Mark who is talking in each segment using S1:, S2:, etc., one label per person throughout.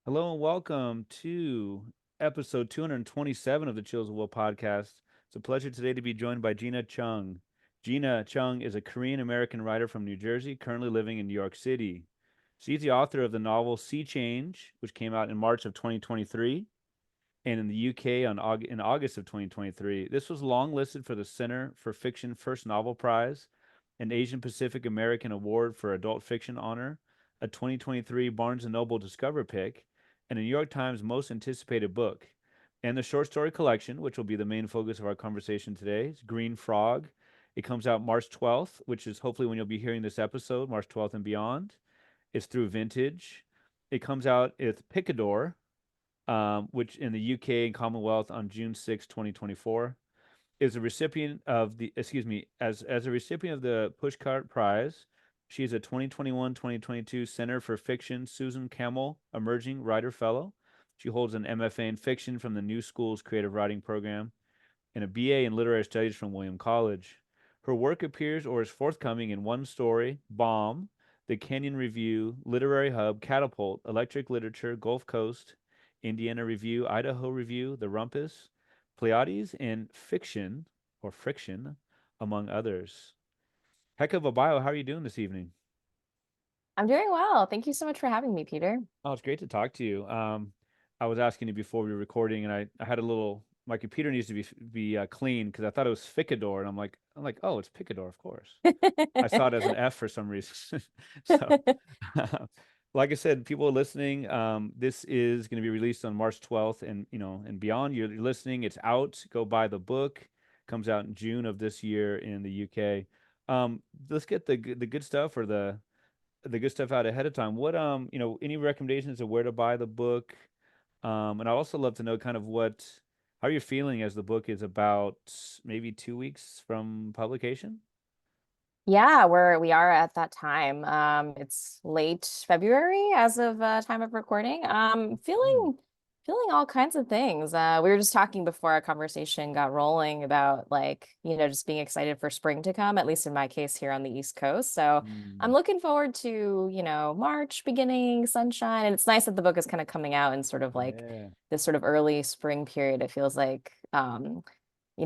S1: Hello and welcome to episode 227 of the Chills of Will podcast. It's a pleasure today to be joined by Gina Chung. Gina Chung is a Korean American writer from New Jersey, currently living in New York City. She's the author of the novel Sea Change, which came out in March of 2023, and in the UK in August of 2023. This was longlisted for the Center for Fiction First Novel Prize, an Asian Pacific American Award for Adult Fiction honor, a 2023 Barnes& Noble Discover Pick, and a New York Times Most Anticipated Book. And the short story collection, which will be the main focus of our conversation today, is Green Frog. It comes out March 12th, which is hopefully when you'll be hearing this episode, March 12th and beyond. It's through Vintage. It comes out with Picador, which in the UK and Commonwealth on June 6, 2024. Is a recipient of the, excuse me, as a recipient of the Pushcart Prize. She is a 2021-2022 Center for Fiction Susan Kamil Emerging Writer Fellow. She holds an MFA in fiction from the New School's Creative Writing Program and a BA in Literary Studies from William College. Her work appears or is forthcoming in One Story, Bomb, the Kenyon Review, Literary Hub, Catapult, Electric Literature, Gulf Coast, Indiana Review, Idaho Review, the Rumpus, Pleiades, and Fiction or Friction, among others. Heck of a bio. How are you doing this evening?
S2: I'm doing well. Thank you so much for having me, Peter.
S1: Oh, it's great to talk to you. I was asking you before we were recording, and I had a little. My computer needs to be clean because I thought it was Ficador, and I'm like, oh, it's Picador, of course. I saw it as an F for some reason. So, like I said, people listening, this is going to be released on March 12th, and and beyond. You're listening. It's out. Go buy the book. Comes out in June of this year in the UK. Let's get the good stuff or the good stuff out ahead of time. What any recommendations of where to buy the book? And I'd also love to know kind of how you're feeling as the book is about maybe 2 weeks from publication.
S2: Yeah, we are at that time. It's late February as of time of recording.
S1: Hmm.
S2: Feeling all kinds of things. We were just talking before our conversation got rolling about just being excited for spring to come, at least in my case here on the East Coast. So I'm
S1: Hmm.
S2: looking forward to, March beginning, sunshine. And it's nice that the book is kind of coming out in sort of like
S1: Yeah.
S2: this sort of early spring period. It feels like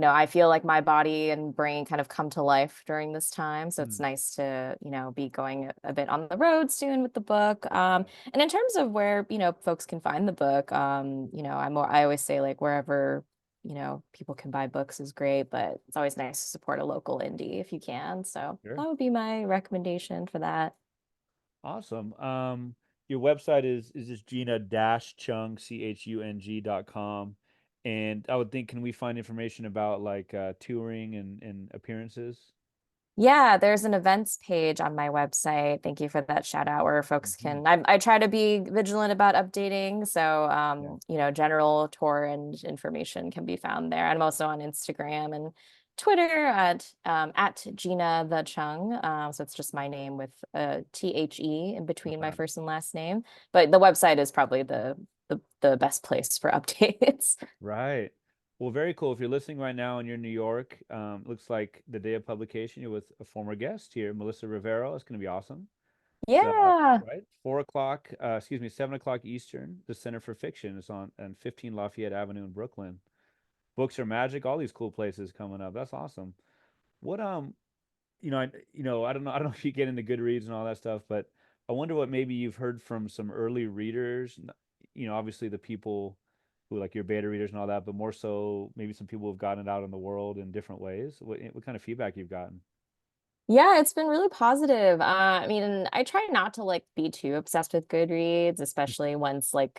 S2: I feel like my body and brain kind of come to life during this time. So it's
S1: Hmm.
S2: nice to, be going a bit on the road soon with the book.
S1: Yeah.
S2: And in terms of where, folks can find the book, I always say like wherever, people can buy books is great, but it's always nice to support a local indie if you can. So
S1: Sure.
S2: that would be my recommendation for that.
S1: Awesome. Your website is just Gina-Chung, Chung.com. And I would think, can we find information about like touring and appearances?
S2: Yeah, there's an events page on my website. Thank you for that shout out where folks
S1: Hmm.
S2: can. I try to be vigilant about updating. So,
S1: Yeah.
S2: general tour and information can be found there. I'm also on Instagram and Twitter at Gina the Chung. So it's just my name with a THE in between my
S1: Okay.
S2: first and last name. But the website is probably the best place for updates.
S1: Right. Well, very cool. If you're listening right now and you're in New York, looks like the day of publication, you're with a former guest here, Melissa Rivero. It's going to be awesome. It's
S2: Yeah.
S1: right 4 o'clock, excuse me, 7 o'clock Eastern. The Center for Fiction is on 15 Lafayette Avenue in Brooklyn. Books are magic. All these cool places coming up. That's awesome. What I don't know. I don't know if you get into Goodreads and all that stuff, but I wonder what maybe you've heard from some early readers. Obviously the people who like your beta readers and all that, but more so maybe some people who've gotten it out in the world in different ways. What kind of feedback you've gotten?
S2: Yeah, it's been really positive. I mean, I try not to like be too obsessed with Goodreads, especially once I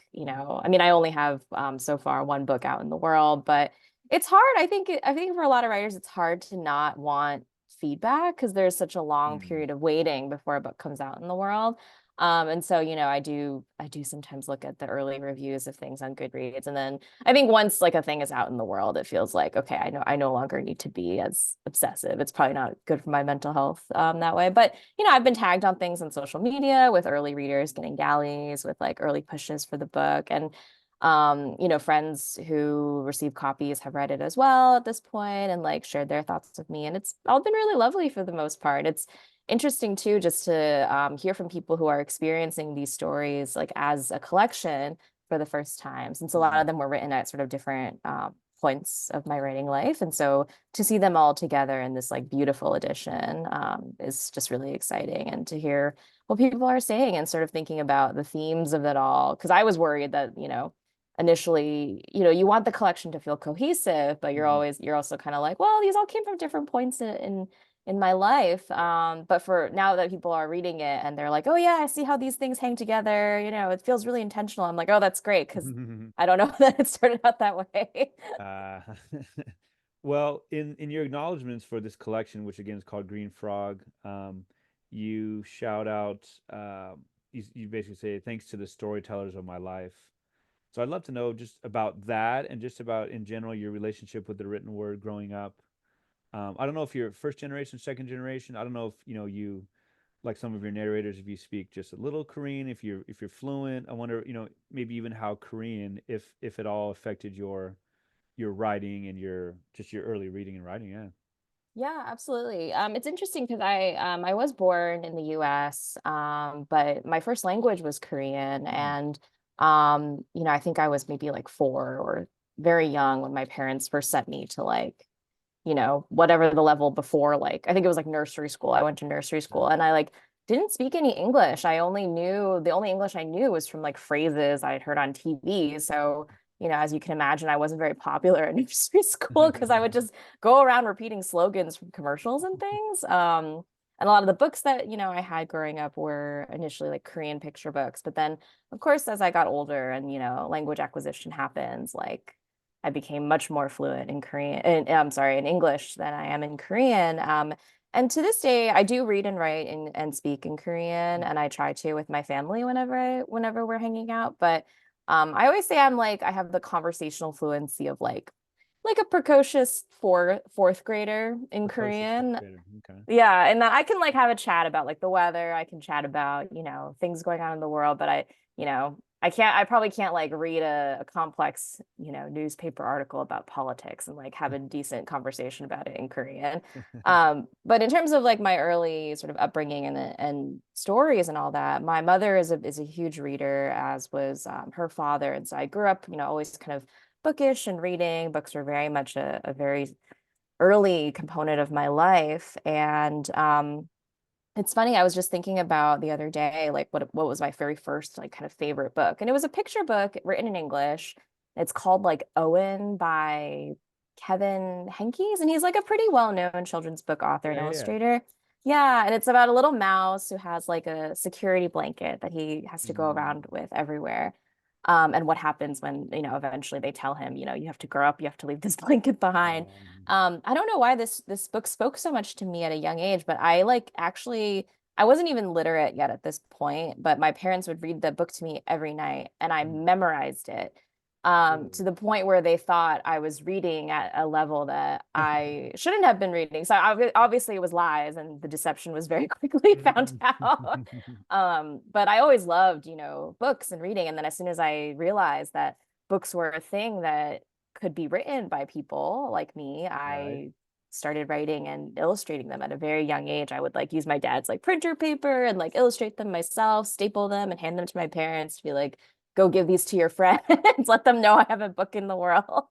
S2: only have so far one book out in the world, but it's hard. I think for a lot of writers it's hard to not want feedback because there's such a long
S1: Hmm.
S2: period of waiting before a book comes out in the world. And so, I do sometimes look at the early reviews of things on Goodreads. And then I think once like a thing is out in the world, it feels like, okay, I no longer need to be as obsessive. It's probably not good for my mental health that way. But, I've been tagged on things on social media with early readers getting galleys with like early pushes for the book. And friends who receive copies have read it as well at this point and like shared their thoughts with me. And it's all been really lovely for the most part. It's interesting too, just to hear from people who are experiencing these stories like as a collection for the first time, since a lot of them were written at sort of different points of my writing life. And so to see them all together in this like beautiful edition is just really exciting. And to hear what people are saying and sort of thinking about the themes of it all. Because I was worried that, initially, you want the collection to feel cohesive, but you're also kind of like, well, these all came from different points in my life. But for now that people are reading it and they're like, oh yeah, I see how these things hang together, it feels really intentional. I'm like, oh, that's great, because I don't know that it started out that way.
S1: Uh, well, in your acknowledgments for this collection, which again is called Green Frog, you shout out, you basically say, thanks to the storytellers of my life. So I'd love to know just about that and just about in general your relationship with the written word growing up. I don't know if you're first generation, second generation. I don't know if you like some of your narrators, if you speak just a little Korean, if you're fluent. I wonder, maybe even how Korean, if at all, affected your writing and your early reading and writing. Yeah.
S2: Yeah, absolutely. It's interesting because I was born in the US, but my first language was Korean,
S1: Mm.
S2: and I think I was maybe like 4 or very young when my parents first sent me to like, whatever the level before, like I think it was like nursery school. I went to nursery school and I like didn't speak any English. The only English I knew was from like phrases I'd heard on TV. So, as you can imagine, I wasn't very popular in nursery school because I would just go around repeating slogans from commercials and things. And a lot of the books that, I had growing up were initially like Korean picture books. But then, of course, as I got older and, language acquisition happens, like I became much more fluent in Korean, I'm sorry, in English than I am in Korean. And to this day, I do read and write and speak in Korean, and I try to with my family whenever we're hanging out. But I always say I'm like I have the conversational fluency of like a precocious fourth grader in
S1: Precocious fourth
S2: Korean.
S1: grader. Okay.
S2: Yeah, and I can like have a chat about like the weather. I can chat about, things going on in the world, but I probably can't like read a complex, newspaper article about politics and like have a decent conversation about it in Korean. But in terms of like my early sort of upbringing and stories and all that, my mother is a huge reader, as was her father. And so I grew up, always kind of bookish and reading. Books were very much a very early component of my life. And it's funny, I was just thinking about the other day, like what was my very first like kind of favorite book. And it was a picture book written in English. It's called like Owen by Kevin Henkes. And he's like a pretty well-known children's book author and
S1: Yeah, yeah, yeah.
S2: illustrator. Yeah, and it's about a little mouse who has like a security blanket that he has to go
S1: Mm.
S2: around with everywhere. And what happens when, eventually they tell him, you have to grow up, you have to leave this blanket behind. I don't know why this book spoke so much to me at a young age, but I like actually I wasn't even literate yet at this point, but my parents would read the book to me every night and I
S1: Mm.
S2: memorized it.
S1: Really?
S2: To the point where they thought I was reading at a level that I shouldn't have been reading. So obviously it was lies and the deception was very quickly found out. But I always loved, books and reading. And then as soon as I realized that books were a thing that could be written by people like me,
S1: Right.
S2: I started writing and illustrating them at a very young age. I would like use my dad's like printer paper and like illustrate them myself, staple them and hand them to my parents to be like, go give these to your friends, let them know I have a book in the world.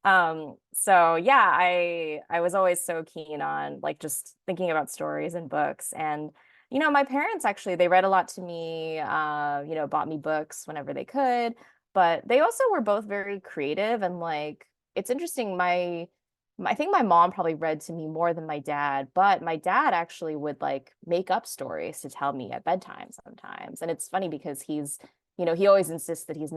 S2: So yeah, I was always so keen on like just thinking about stories and books. And my parents actually they read a lot to me, bought me books whenever they could, but they also were both very creative and like it's interesting. I think my mom probably read to me more than my dad, but my dad actually would like make up stories to tell me at bedtime sometimes. And it's funny because he always insists that he's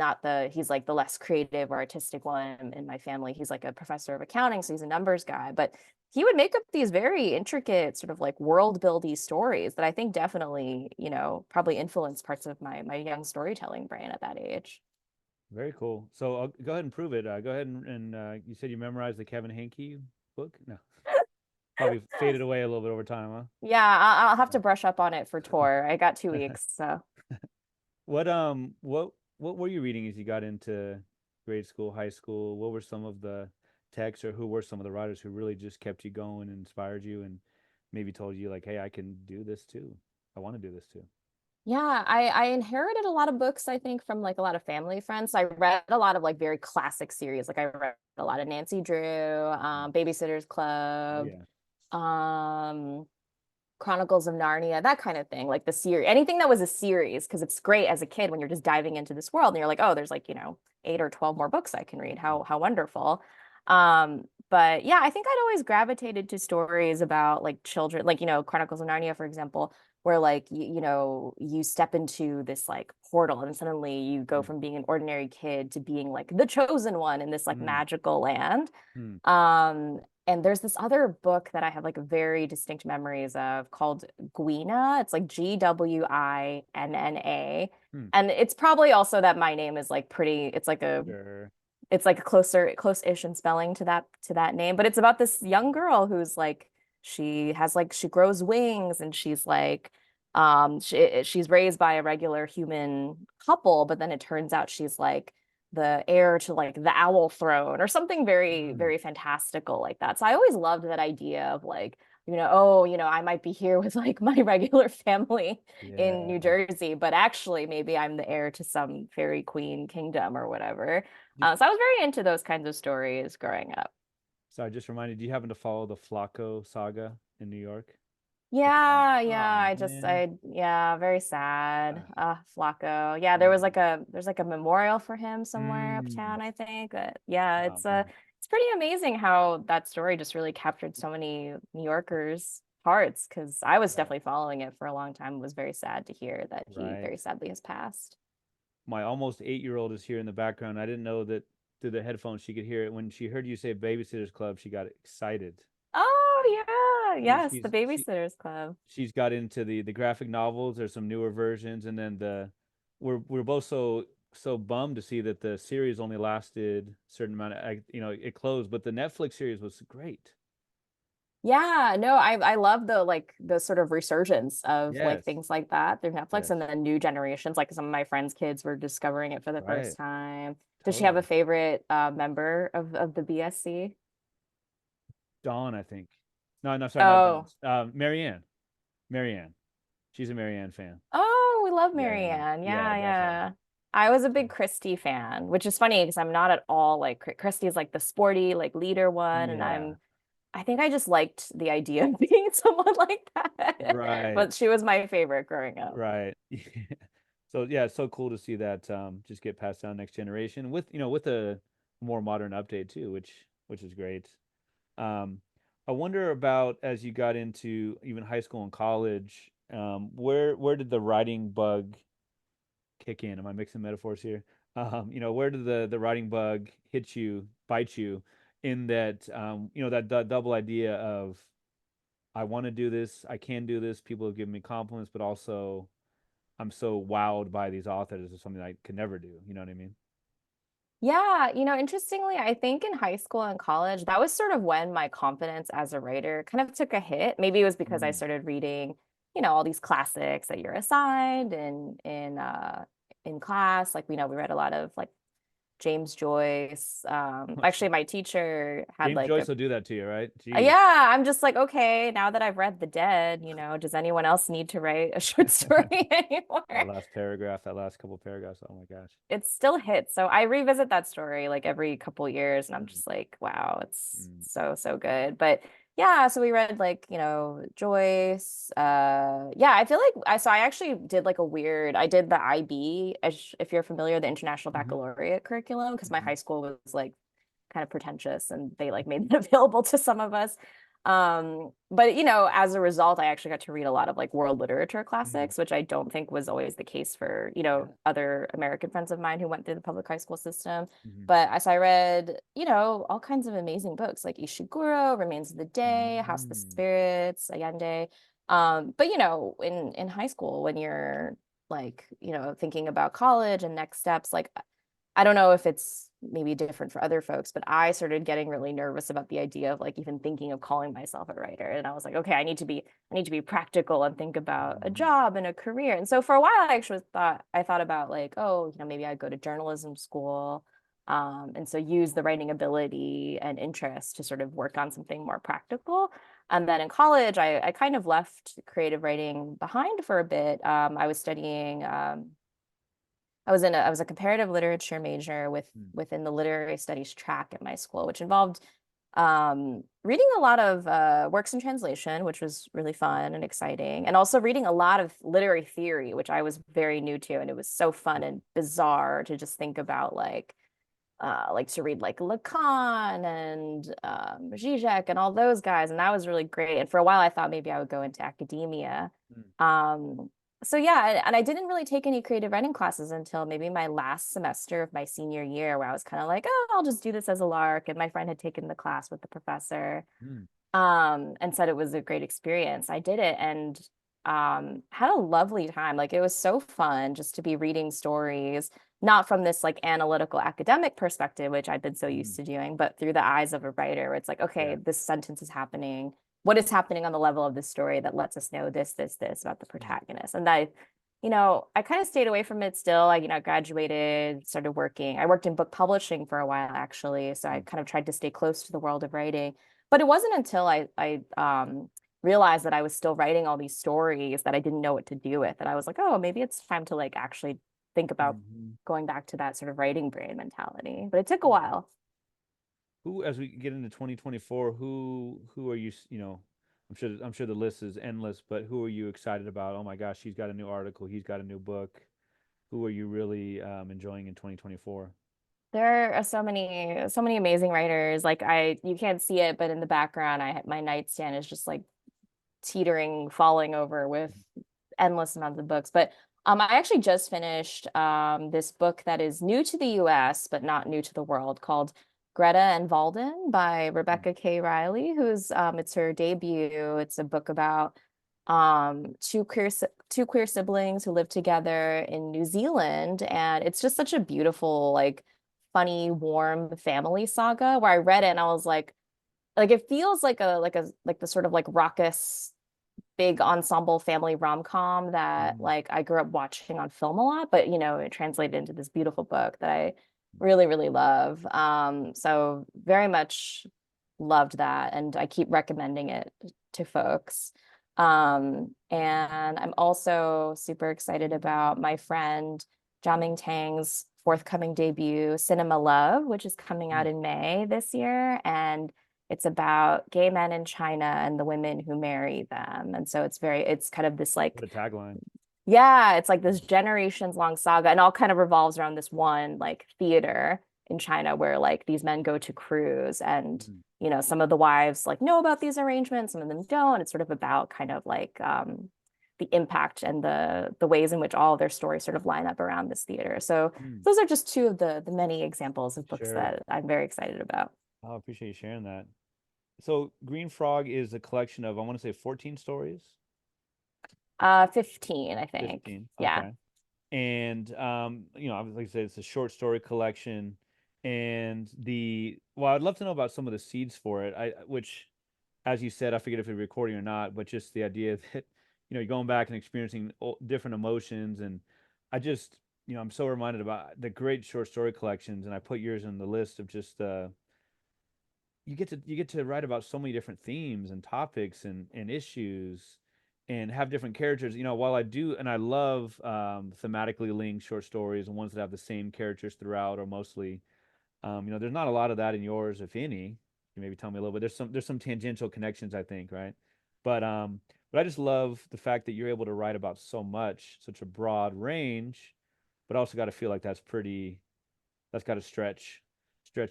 S2: like the less creative or artistic one in my family. He's like a professor of accounting, so he's a numbers guy, but he would make up these very intricate sort of like world buildy stories that I think definitely, probably influenced parts of my young storytelling brain at that age.
S1: Very cool. So I'll go ahead and prove it. Go ahead and you said you memorized the Kevin Hankey book? No, probably faded away a little bit over time, huh?
S2: Yeah, I'll have to brush up on it for tour. I got 2 weeks, so.
S1: What were you reading as you got into grade school, high school? What were some of the texts, or who were some of the writers who really just kept you going and inspired you and maybe told you like, hey, I can do this too. I want to do this too.
S2: Yeah, I inherited a lot of books, I think, from like a lot of family friends. So I read a lot of like very classic series. Like I read a lot of Nancy Drew,
S1: Mm.
S2: Babysitters
S1: Oh
S2: Club,
S1: yeah.
S2: um, Chronicles of Narnia, that kind of thing, like the series, anything that was a series, because it's great as a kid when you're just diving into this world and you're like, oh, there's like, 8 or 12 more books I can read.
S1: Mm.
S2: How wonderful. But yeah, I think I'd always gravitated to stories about like children, like, Chronicles of Narnia, for example, where like you step into this like portal and suddenly you go
S1: Mm.
S2: from being an ordinary kid to being like the chosen one in this like
S1: Mm.
S2: magical land.
S1: Mm.
S2: And there's this other book that I have like very distinct memories of called Gwina. It's like Gwinna.
S1: Mm.
S2: And it's probably also that my name is like pretty,
S1: Sure.
S2: it's like a close-ish in spelling to that name. But it's about this young girl who's like, she grows wings and she's like, she's raised by a regular human couple, but then it turns out she's like the heir to like the owl throne or something very,
S1: Mm.
S2: very fantastical like that. So I always loved that idea of like, oh, I might be here with like my regular family in New
S1: Yeah.
S2: Jersey, but actually maybe I'm the heir to some fairy queen kingdom or whatever.
S1: Do-
S2: So I was very into those kinds of stories growing up.
S1: So I just reminded, do you happen to follow the Flacco saga in New York at the time?
S2: Yeah, yeah.
S1: Oh man.
S2: Yeah, very sad.
S1: Ah,
S2: Flacco. Yeah,
S1: man.
S2: there's like a memorial for him somewhere
S1: Mm.
S2: uptown, I think. But yeah,
S1: Oh man.
S2: it's pretty amazing how that story just really captured so many New Yorkers' hearts because I was
S1: Right.
S2: definitely following it for a long time. It was very sad to hear that he
S1: Right.
S2: very sadly has passed.
S1: My almost 8-year-old is here in the background. I didn't know that through the headphones she could hear it. When she heard you say Babysitters Club, she got excited.
S2: Oh yeah,
S1: She,
S2: yes, the
S1: she's she
S2: Babysitters Club.
S1: she's got into the graphic novels. There's some newer versions, and then we're both so bummed to see that the series only lasted a certain amount of, it closed, but the Netflix series was great.
S2: Yeah, no, I love the like the sort of resurgence of like
S1: Yes,
S2: things like that through Netflix
S1: yes,
S2: and then new generations. Like some of my friends' kids were discovering it for the
S1: right,
S2: first time. Does she have a
S1: totally.
S2: favorite member of the BSC?
S1: Dawn, I think. No, no, sorry, not Dawn.
S2: Oh,
S1: Marianne. Marianne. She's a Marianne fan.
S2: oh, we love
S1: Yeah, yeah,
S2: Marianne.
S1: yeah,
S2: Yeah,
S1: definitely.
S2: yeah. I was a big Christy fan, which is funny because I'm not at all like Christy's like the sporty like leader one, and
S1: Yeah,
S2: I think I just liked the idea of being someone like that.
S1: right,
S2: But she was my favorite growing up.
S1: right. So yeah, it's so cool to see that just get passed down next generation with with a more modern update too, which is great. Um, I wonder about as you got into even high school and college, where did the writing bug kick in? Am I mixing metaphors here? Where did the writing bug hit you, bite you, in that that double idea of I want to do this, I can do this, people have given me compliments, but also I'm so wowed by these authors. This is something I could never do. You know what I mean?
S2: Yeah, interestingly, I think in high school and college, that was sort of when my confidence as a writer kind of took a hit. Maybe it was because I
S1: Mm.
S2: started reading, all these classics that you're assigned in class. Like, we read a lot of like James Joyce. Actually, my teacher had
S1: James
S2: like a
S1: Joyce will do that to you, right? Jeez.
S2: yeah, I'm just like, okay, now that I've read The Dead, does anyone else need to write a short story
S1: That
S2: anymore?
S1: last paragraph, that last couple paragraphs. Oh my gosh.
S2: It still hits. So I revisit that story like every couple years and I'm
S1: Mm.
S2: just like, wow, it's
S1: Mm.
S2: so, so good. But yeah, so we read like, Joyce. Yeah, I feel like I actually did like I did the IB, if you're familiar, the International
S1: Hmm.
S2: Baccalaureate curriculum, because my
S1: Hmm.
S2: high school was like kind of pretentious and they like made it available to some of us. But as a result, I actually got to read a lot of like world literature
S1: Hmm.
S2: classics, which I don't think was always the case for,
S1: Yeah.
S2: other American friends of mine who went through the public high school system.
S1: Hmm.
S2: But as I read, all kinds of amazing books like Ishiguro, Remains of the Day, House of the
S1: Mm.
S2: Spirits, Allende. But in high school, when you're like, thinking about college and next steps, like I don't know if it's maybe different for other folks, but I started getting really nervous about the idea of like even thinking of calling myself a writer. And I was like, okay, I need to be practical and think about a
S1: Hmm.
S2: job and a career. And so for a while I actually thought about like, oh, maybe I'd go to journalism school. And so use the writing ability and interest to sort of work on something more practical. And then in college, I kind of left creative writing behind for a bit. I was studying, I was a comparative literature major within the literary studies track at my school, which involved reading a lot of works in translation, which was really fun and exciting, and also reading a lot of literary theory, which I was very new to, and it was so fun and bizarre to just think about like to read like Lacan and Zizek and all those guys, and that was really great. And for a while, I thought maybe I would go into academia.
S1: Mm.
S2: So yeah, and I didn't really take any creative writing classes until maybe my last semester of my senior year, where I was kind of like, oh, I'll just do this as a lark. And my friend had taken the class with the professor,
S1: Mm.
S2: and said it was a great experience. I did it and had a lovely time. Like it was so fun just to be reading stories, not from this like analytical academic perspective, which I've been so used
S1: Mm.
S2: to doing, but through the eyes of a writer, where it's like, okay,
S1: Yeah.
S2: this sentence is happening. What is happening on the level of this story that lets us know this about the
S1: Mm.
S2: protagonist? And I kind of stayed away from it still. Graduated, started working. I worked in book publishing for a while, actually. So I
S1: Mm.
S2: kind of tried to stay close to the world of writing. But it wasn't until I realized that I was still writing all these stories that I didn't know what to do with. And I was like, oh, maybe it's time to like actually think about
S1: Mhm.
S2: going back to that sort of writing brain mentality. But it took a
S1: Mm.
S2: while.
S1: Who, as we get into 2024, who are you, I'm sure the list is endless, but who are you excited about? Oh my gosh, she's got a new article, he's got a new book. Who are you really enjoying in 2024?
S2: There are so many amazing writers. You can't see it, but in the background, my nightstand is just like teetering, falling over with endless amounts of books. But I actually just finished this book that is new to the US, but not new to the world, called Greta and Walden by
S1: Mm.
S2: Rebecca K. Riley, who's it's her debut. It's a book about two queer siblings who live together in New Zealand, and it's just such a beautiful, like funny, warm family saga where I read it and I was like it feels like the sort of like raucous big ensemble family rom-com that
S1: Mhm.
S2: like I grew up watching on film a lot, but it translated into this beautiful book that I really, really love. So very much loved that, and I keep recommending it to folks. And I'm also super excited about my friend Jiaming Tang's forthcoming debut, Cinema Love, which is coming out
S1: Mm.
S2: in May this year. And it's about gay men in China and the women who marry them. And so it's kind of this
S1: What
S2: like,
S1: a tagline.
S2: yeah, it's like this generations long saga and all kind of revolves around this one like theater in China where like these men go to cruise and
S1: Mm.
S2: some of the wives like know about these arrangements, some of them don't. It's sort of about kind of like the impact and the ways in which all of their stories sort of line up around this theater. So
S1: Mm.
S2: those are just two of the many examples of books
S1: Sure.
S2: that I'm very excited about.
S1: I appreciate you sharing that. So Green Frog is a collection of, I want to say, 14 stories.
S2: 15, I think.
S1: 15.
S2: Yeah.
S1: Okay. And like I said, it's a short story collection. And I'd love to know about some of the seeds for it. Which, as you said, I forget if it's recording or not, but just the idea that, you're going back and experiencing different emotions. And I just, I'm so reminded about the great short story collections. And I put yours in the list of just, you get to write about so many different themes and topics and issues and have different characters. While I do and I love thematically linked short stories and ones that have the same characters throughout or mostly, there's not a lot of that in yours, if any. You maybe tell me a little bit. There's some tangential connections, I think, right? But I just love the fact that you're able to write about so much, such a broad range, but also got to feel like that's got to stretch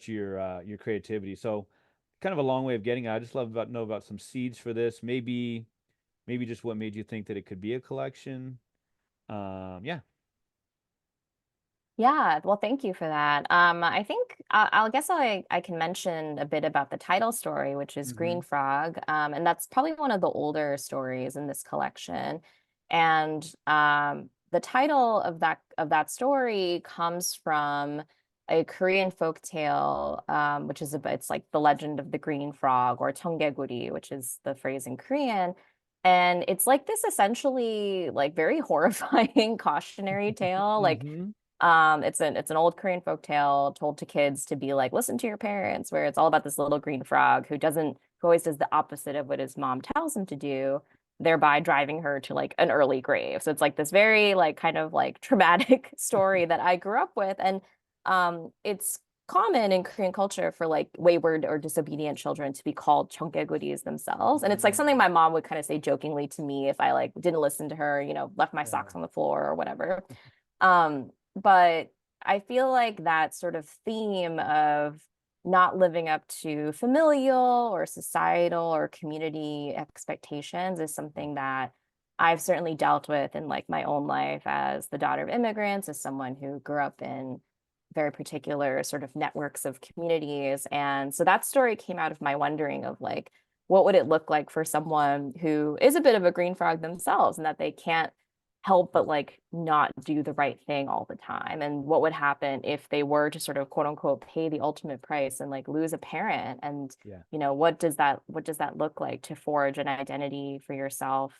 S1: your creativity. So kind of a long way of getting at. I just love about know about some seeds for this. Maybe just what made you think that it could be a collection. Yeah.
S2: Yeah, well, thank you for that. I think I'll guess I can mention a bit about the title story, which is
S1: Mm-hmm.
S2: Green Frog, and that's probably one of the older stories in this collection. And the title of that story comes from a Korean folk tale, which is it's like the legend of the green frog or 청개구리, which is the phrase in Korean. And it's like this essentially like very horrifying cautionary tale, like
S1: Mm-hmm.
S2: it's an old Korean folk tale told to kids to be like, listen to your parents, where it's all about this little green frog who doesn't who always does the opposite of what his mom tells him to do, thereby driving her to like an early grave. So it's like this very like kind of like traumatic story that I grew up with. And it's common in Korean culture for like wayward or disobedient children to be called 청개구리s themselves. And it's like something my mom would kind of say jokingly to me if I like didn't listen to her, you know, left my socks on the floor or whatever. But I feel like that sort of theme of not living up to familial or societal or community expectations is something that I've certainly dealt with in like my own life as the daughter of immigrants, as someone who grew up in very particular sort of networks of communities. And so that story came out of my wondering of like, what would it look like for someone who is a bit of a green frog themselves and that they can't help but like not do the right thing all the time, and what would happen if they were to sort of quote unquote pay the ultimate price and like lose a parent, and you know, what does that look like to forge an identity for yourself,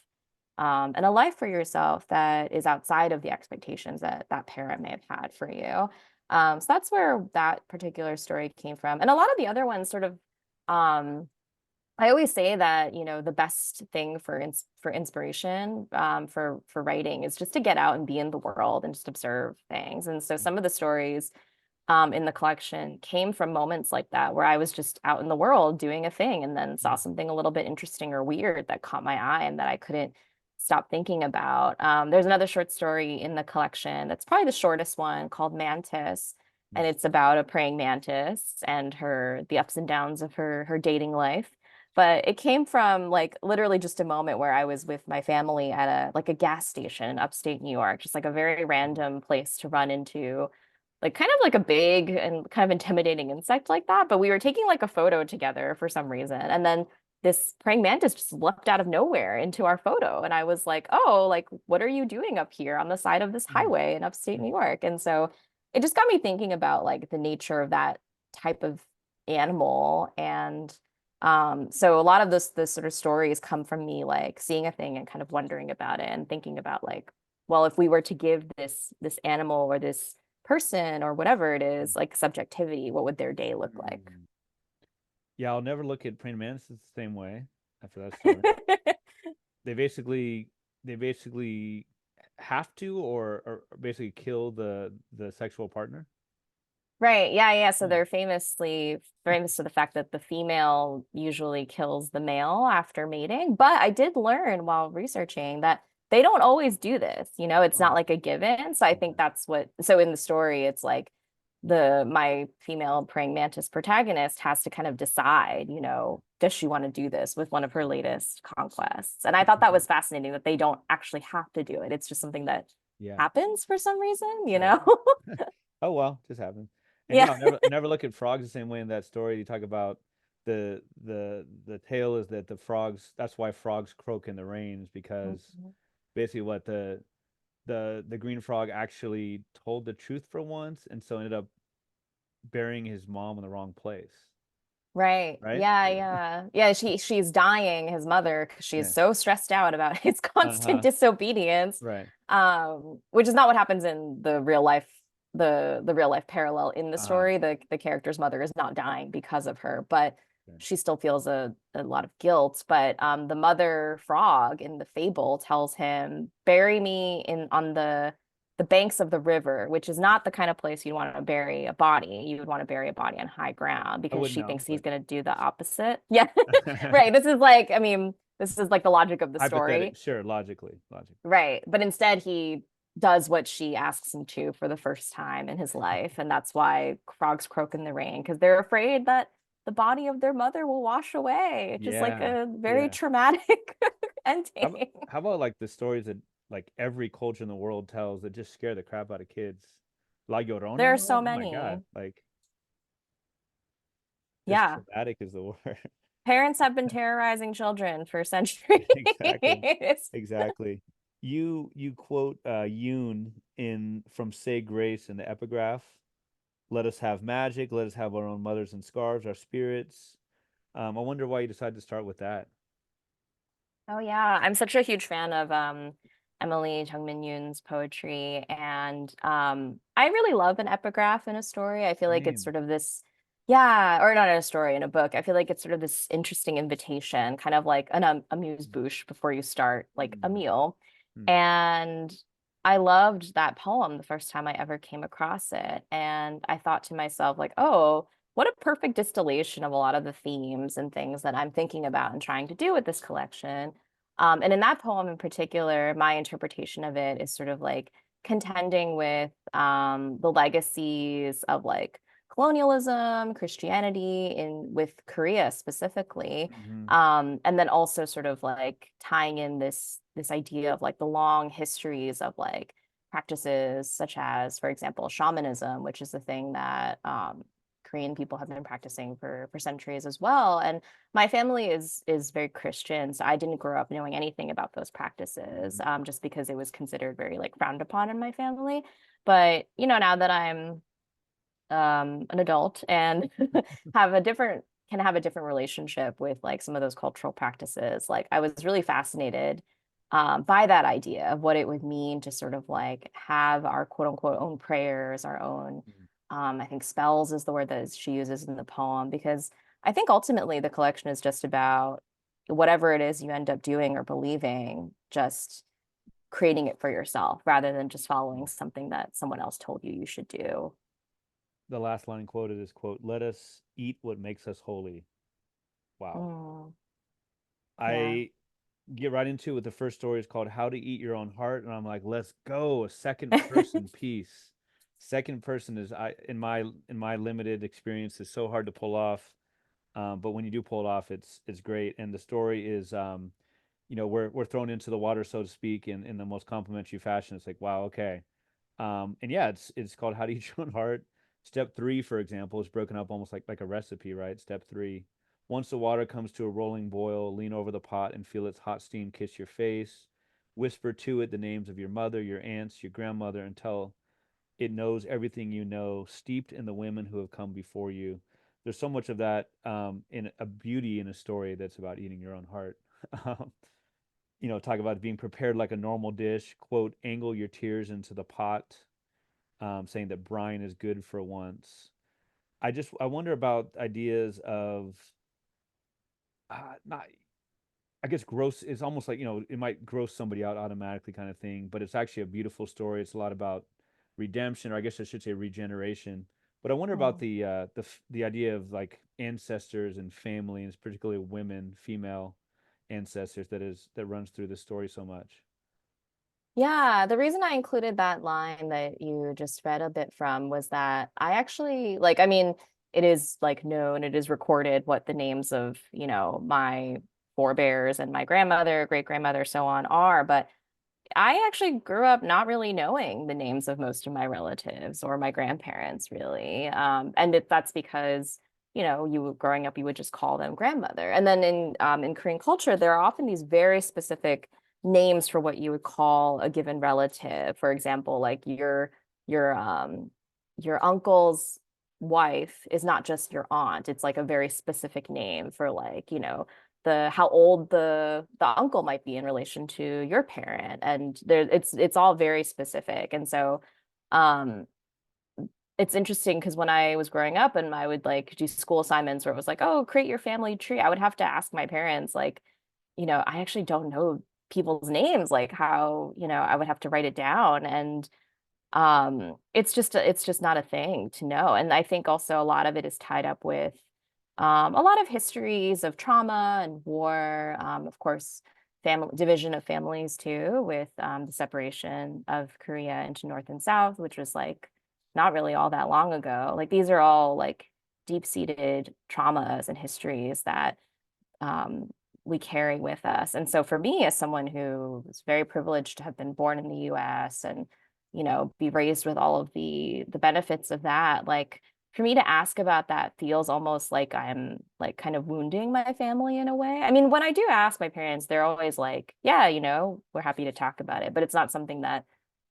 S2: and a life for yourself that is outside of the expectations that that parent may have had for you. So that's where that particular story came from, and a lot of the other ones sort of I always say that, you know, the best thing for inspiration, for writing is just to get out and be in the world and just observe things. And so some of the stories in the collection came from moments like that, where I was just out in the world doing a thing and then saw something a little bit interesting or weird that caught my eye and that I couldn't stop thinking about. There's another short story in the collection that's probably the shortest one, called Mantis. And it's about a praying mantis and the ups and downs of her dating life. But it came from like literally just a moment where I was with my family at a gas station in upstate New York, just like a very random place to run into like kind of like a big and kind of intimidating insect like that. But we were taking like a photo together for some reason. And then this praying mantis just leapt out of nowhere into our photo. And I was like, oh, like, what are you doing up here on the side of this highway in upstate New York? And so it just got me thinking about like the nature of that type of animal. And so a lot of this sort of stories come from me like seeing a thing and kind of wondering about it and thinking about like, well, if we were to give this animal or this person or whatever it is like subjectivity, what would their day look like?
S1: Yeah, I'll never look at praying mantis the same way after that story. They basically have to or basically kill the sexual partner.
S2: Right. Yeah, yeah. So they're famous to the fact that the female usually kills the male after mating. But I did learn while researching that they don't always do this. You know, it's not like a given. So I think that's so in the story, it's like my female praying mantis protagonist has to kind of decide, you know, does she want to do this with one of her latest conquests? And I thought that was fascinating that they don't actually have to do it. It's just something that happens for some reason, you know?
S1: Oh well, just happens. And
S2: Yeah.
S1: never look at frogs the same way in that story. You talk about the tale is that the frogs, that's why frogs croak in the rains, because basically what the green frog actually told the truth for once, and so ended up burying his mom in the wrong place.
S2: Right.
S1: Right?
S2: Yeah. She's dying, his mother, because she's
S1: Yeah.
S2: so stressed out about his constant disobedience.
S1: Right.
S2: Which is not what happens in the real life, the real life parallel in the story. The character's mother is not dying because of her, but she still feels a lot of guilt. But the mother frog in the fable tells him, bury me on the banks of the river, which is not the kind of place you want to bury a body. You would want to bury a body on high ground, because she thinks he's going to do the opposite. Yeah. Right. This is like, I mean, this is like the logic of the story.
S1: Sure, logically.
S2: Right. But instead he does what she asks him to for the first time in his life. And that's why frogs croak in the rain, because they're afraid that the body of their mother will wash away. It's just like a very traumatic ending.
S1: How about like the stories that like every culture in the world tells that just scare the crap out of kids? La Llorona?
S2: There are so
S1: Oh my
S2: many.
S1: God. Like,
S2: yeah.
S1: traumatic is the word.
S2: Parents have been terrorizing children for centuries.
S1: Exactly. You quote Yoon in from Say Grace in the epigraph. Let us have magic. Let us have our own mothers and scarves, our spirits. I wonder why you decided to start with that.
S2: Oh yeah, I'm such a huge fan of Emily Jungmin Yoon's poetry, and I really love an epigraph in a story. I feel like it's sort of this Yeah, or not in a story, in a book. I feel like it's sort of this interesting invitation, kind of like an amuse-bouche before you start like a
S1: Mm,
S2: meal.
S1: mm,
S2: And I loved that poem the first time I ever came across it. And I thought to myself, like, oh, what a perfect distillation of a lot of the themes and things that I'm thinking about and trying to do with this collection. And in that poem in particular, my interpretation of it is sort of like contending with the legacies of like colonialism, Christianity in with Korea specifically.
S1: mm-hmm,
S2: And then also sort of like tying in this idea of like the long histories of like practices such as, for example, shamanism, which is the thing that Korean people have been practicing for centuries as well. And my family is very Christian, so I didn't grow up knowing anything about those practices,
S1: mm-hmm.
S2: just because it was considered very like frowned upon in my family. But you know, now that I'm an adult and have a different can have a different relationship with like some of those cultural practices. Like I was really fascinated by that idea of what it would mean to sort of like have our quote unquote own prayers, our own I think spells is the word that she uses in the poem, because I think ultimately the collection is just about whatever it is you end up doing or believing, just creating it for yourself rather than just following something that someone else told you you should do.
S1: The last line quoted is quote, "Let us eat what makes us holy." Wow.
S2: Mm, yeah.
S1: I get right into it with the first story is called How to Eat Your Own Heart. And I'm like, let's go. A second person piece. Second person is I in my limited experience is so hard to pull off. But when you do pull it off, it's great. And the story is we're thrown into the water, so to speak, in the most complimentary fashion. It's like, wow, okay. And yeah, it's called How to Eat Your Own Heart. Step three, for example, is broken up almost like a recipe, right? Step three. Once the water comes to a rolling boil, lean over the pot and feel its hot steam kiss your face. Whisper to it the names of your mother, your aunts, your grandmother until it knows everything you know, steeped in the women who have come before you. There's so much of that in a beauty in a story that's about eating your own heart. Um, talk about being prepared like a normal dish. Quote, angle your tears into the pot, saying that brine is good for once. I wonder about ideas of not I guess gross is almost like, it might gross somebody out automatically kind of thing, but it's actually a beautiful story. It's a lot about redemption, or I guess I should say regeneration. But I wonder about
S2: Mm.
S1: the idea of like ancestors and family, and particularly women, female ancestors that runs through the story so much.
S2: Yeah, the reason I included that line that you just read a bit from was that I actually like, I mean, it is like known, it is recorded what the names of, you know, my forebears and my grandmother, great grandmother, so on are, but I actually grew up not really knowing the names of most of my relatives or my grandparents, really. And that's because, you know, growing up, you would just call them grandmother. And then in Korean culture, there are often these very specific names for what you would call a given relative. For example, like your uncle's wife is not just your aunt. It's like a very specific name for like, you know, the how old the uncle might be in relation to your parent, and there it's all very specific. And so um it's interesting because when I was growing up and I would like do school assignments where it was like, oh, create your family tree, I would have to ask my parents like, you know, I actually don't know people's names, like how, you know, I would have to write it down. And it's just not a thing to know. And I think also a lot of it is tied up with a lot of histories of trauma and war, of course, family division of families too, with the separation of Korea into North and South, which was like not really all that long ago. Like these are all like deep-seated traumas and histories that um, we carry with us. And so for me, as someone who was very privileged to have been born in the US and, you know, be raised with all of the benefits of that, like for me to ask about that feels almost like I'm like kind of wounding my family in a way. I mean, when I do ask my parents, they're always like, yeah, you know, we're happy to talk about it, but it's not something that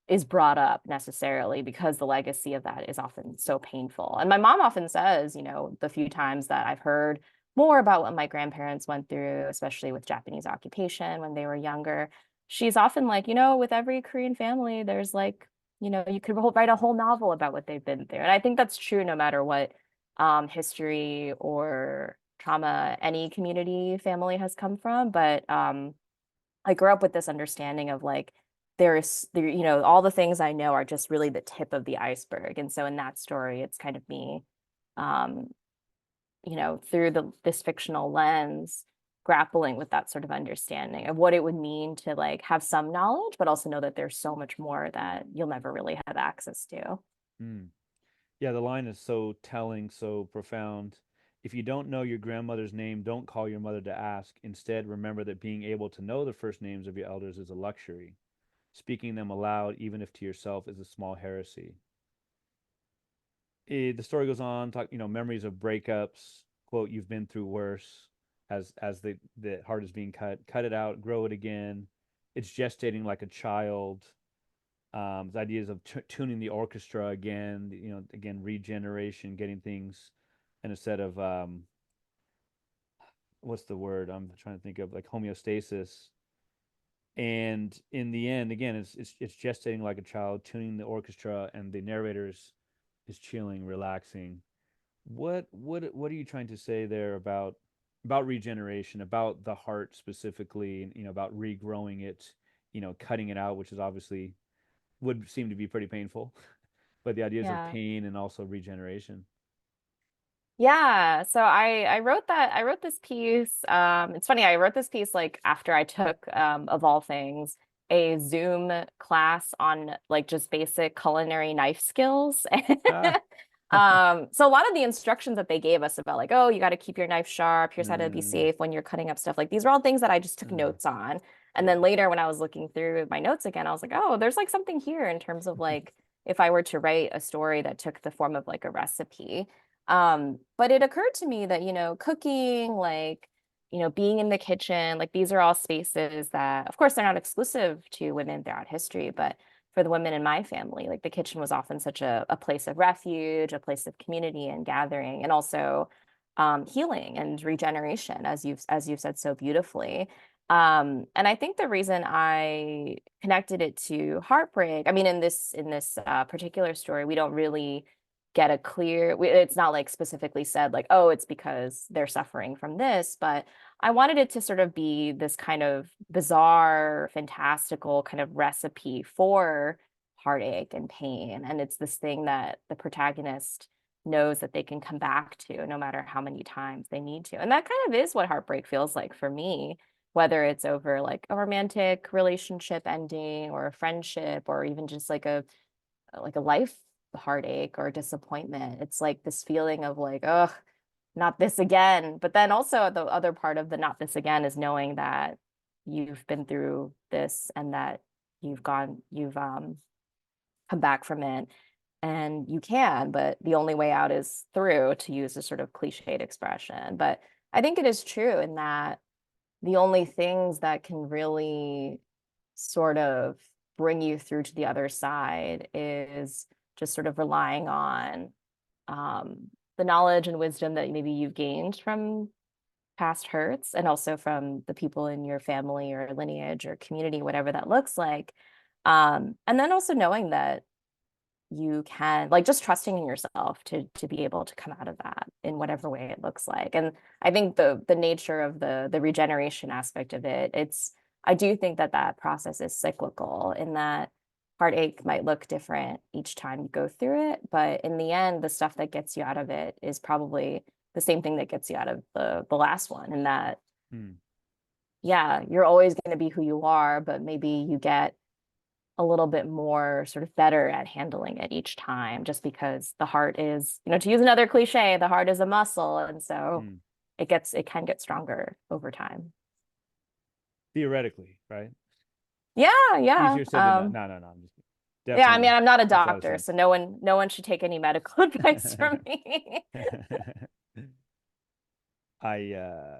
S2: is brought up necessarily because the legacy of that is often so painful. And my mom often says, you know, the few times that I've heard more about what my grandparents went through, especially with Japanese occupation when they were younger, she's often like, you know, with every Korean family, there's like, you know, you could write a whole novel about what they've been through. And I think that's true no matter what history or trauma any community family has come from. But I grew up with this understanding of like you know, all the things I know are just really the tip of the iceberg. And so in that story, it's kind of me, um, you know, through this fictional lens, grappling with that sort of understanding of what it would mean to like have some knowledge, but also know that there's so much more that you'll never really have access to.
S1: Mm. Yeah, the line is so telling, so profound. If you don't know your grandmother's name, don't call your mother to ask. Instead, remember that being able to know the first names of your elders is a luxury. Speaking them aloud, even if to yourself, is a small heresy. The story goes on, talk, memories of breakups, quote, you've been through worse, as the heart is being cut it out, grow it again. It's gestating like a child. The ideas of tuning the orchestra again, again, regeneration, getting things in a set of what's the word I'm trying to think of, like homeostasis. And in the end, again, it's gestating like a child, tuning the orchestra, and the narrator is chilling, relaxing. What are you trying to say there about regeneration, about the heart specifically, and about regrowing it, cutting it out, which is obviously would seem to be pretty painful, but the ideas of
S2: Yeah.
S1: pain and also regeneration.
S2: Yeah, so I wrote this piece. It's funny, I wrote this piece like after I took of all things a Zoom class on like just basic culinary knife skills.
S1: Ah.
S2: So a lot of the instructions that they gave us about like, oh, you got to keep your knife sharp, here's how to be
S1: Mm,
S2: safe when you're cutting up stuff. Like these were all things that I just took
S1: uh,
S2: notes on. And then
S1: yeah.
S2: later when I was looking through my notes again, I was like, oh, there's like something here in terms of like if I were to write a story that took the form of like a recipe. But it occurred to me that, you know, cooking, like, you know, being in the kitchen, like these are all spaces that, of course, they're not exclusive to women throughout history, but for the women in my family, like the kitchen was often such a place of refuge, a place of community and gathering, and also healing and regeneration, as you've said so beautifully. And I think the reason I connected it to heartbreak, I mean, in this particular story, we don't really get a clear, it's not like specifically said like, oh, it's because they're suffering from this, but I wanted it to sort of be this kind of bizarre, fantastical kind of recipe for heartache and pain. And it's this thing that the protagonist knows that they can come back to no matter how many times they need to. And that kind of is what heartbreak feels like for me, whether it's over like a romantic relationship ending or a friendship or even just like a life heartache or disappointment. It's like this feeling of like, oh, not this again. But then also the other part of the not this again is knowing that you've been through this and that you've come back from it. And you can, but the only way out is through, to use a sort of cliched expression. But I think it is true in that the only things that can really sort of bring you through to the other side is just sort of relying on the knowledge and wisdom that maybe you've gained from past hurts and also from the people in your family or lineage or community, whatever that looks like. And then also knowing that you can like just trusting in yourself to be able to come out of that in whatever way it looks like. And I think the nature of the regeneration aspect of it, it's I do think that that process is cyclical in that heartache might look different each time you go through it, but in the end the stuff that gets you out of it is probably the same thing that gets you out of the last one. And that
S1: Hmm.
S2: yeah, you're always going to be who you are, but maybe you get a little bit more sort of better at handling it each time, just because the heart is, you know, to use another cliche, the heart is a muscle. And so
S1: Hmm.
S2: it can get stronger over time.
S1: Theoretically, right?
S2: Yeah, yeah.
S1: Easier said than done. No, no, no. I'm just
S2: Yeah, I mean,
S1: definitely
S2: I'm not a
S1: makes a lot of
S2: doctor, so
S1: sense.
S2: no one should take any medical advice from me.
S1: I